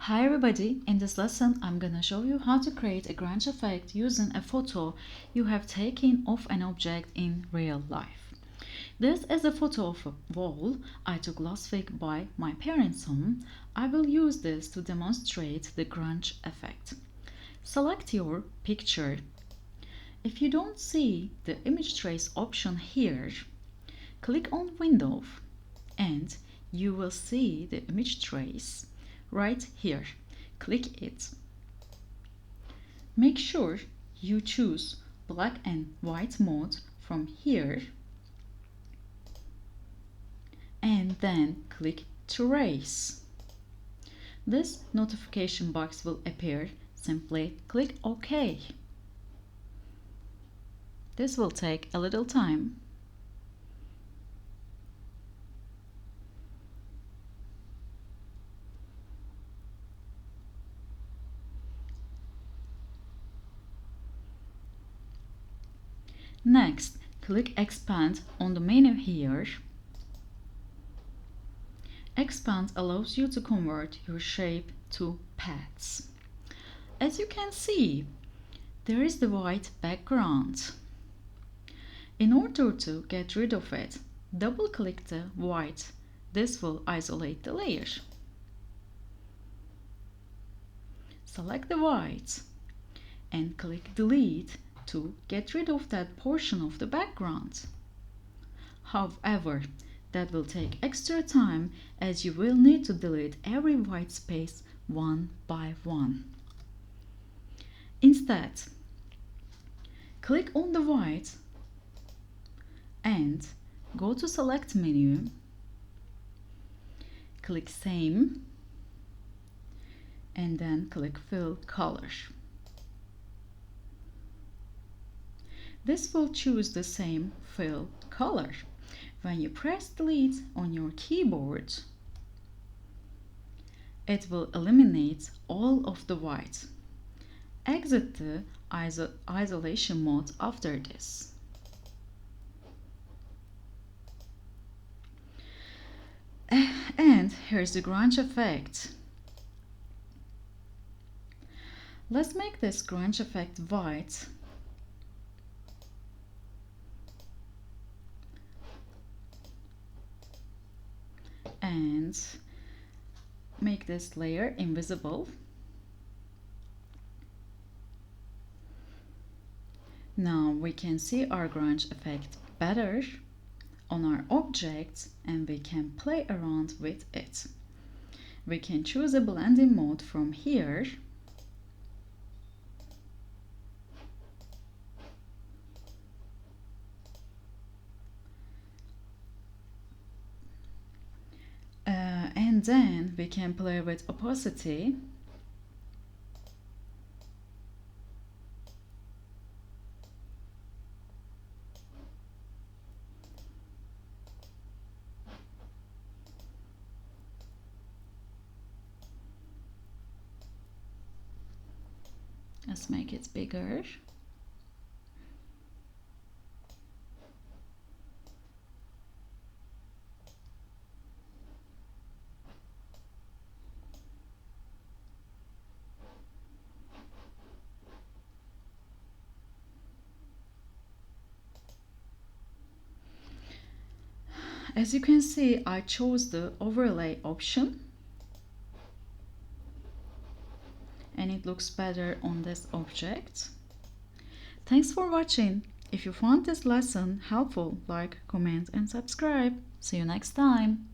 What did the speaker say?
Hi everybody, in this lesson I'm gonna show you how to create a grunge effect using a photo you have taken of an object in real life. This is a photo of a wall I took last week by my parents' home. I will use this to demonstrate the grunge effect. Select your picture. If you don't see the image trace option here, click on Window and you will see the image trace right here. Click it. Make sure you choose black and white mode from here and then click Trace. This notification box will appear. Simply click OK. This will take a little time. Next, click Expand on the menu here. Expand allows you to convert your shape to paths. As you can see, there is the white background. In order to get rid of it, double-click the white. This will isolate the layer. Select the white and click Delete to get rid of that portion of the background. However, that will take extra time as you will need to delete every white space one by one. Instead, click on the white and go to Select menu, click Same and then click Fill Color. This will choose the same fill color. When you press Delete on your keyboard, it will eliminate all of the white. Exit the isolation mode after this. And here's the grunge effect. Let's make this grunge effect white. And make this layer invisible. Now we can see our grunge effect better on our objects and we can play around with it. We can choose a blending mode from here. And then we can play with opacity. Let's make it bigger. As you can see, I chose the overlay option and it looks better on this object. Thanks for watching. If you found this lesson helpful, like, comment and subscribe. See you next time.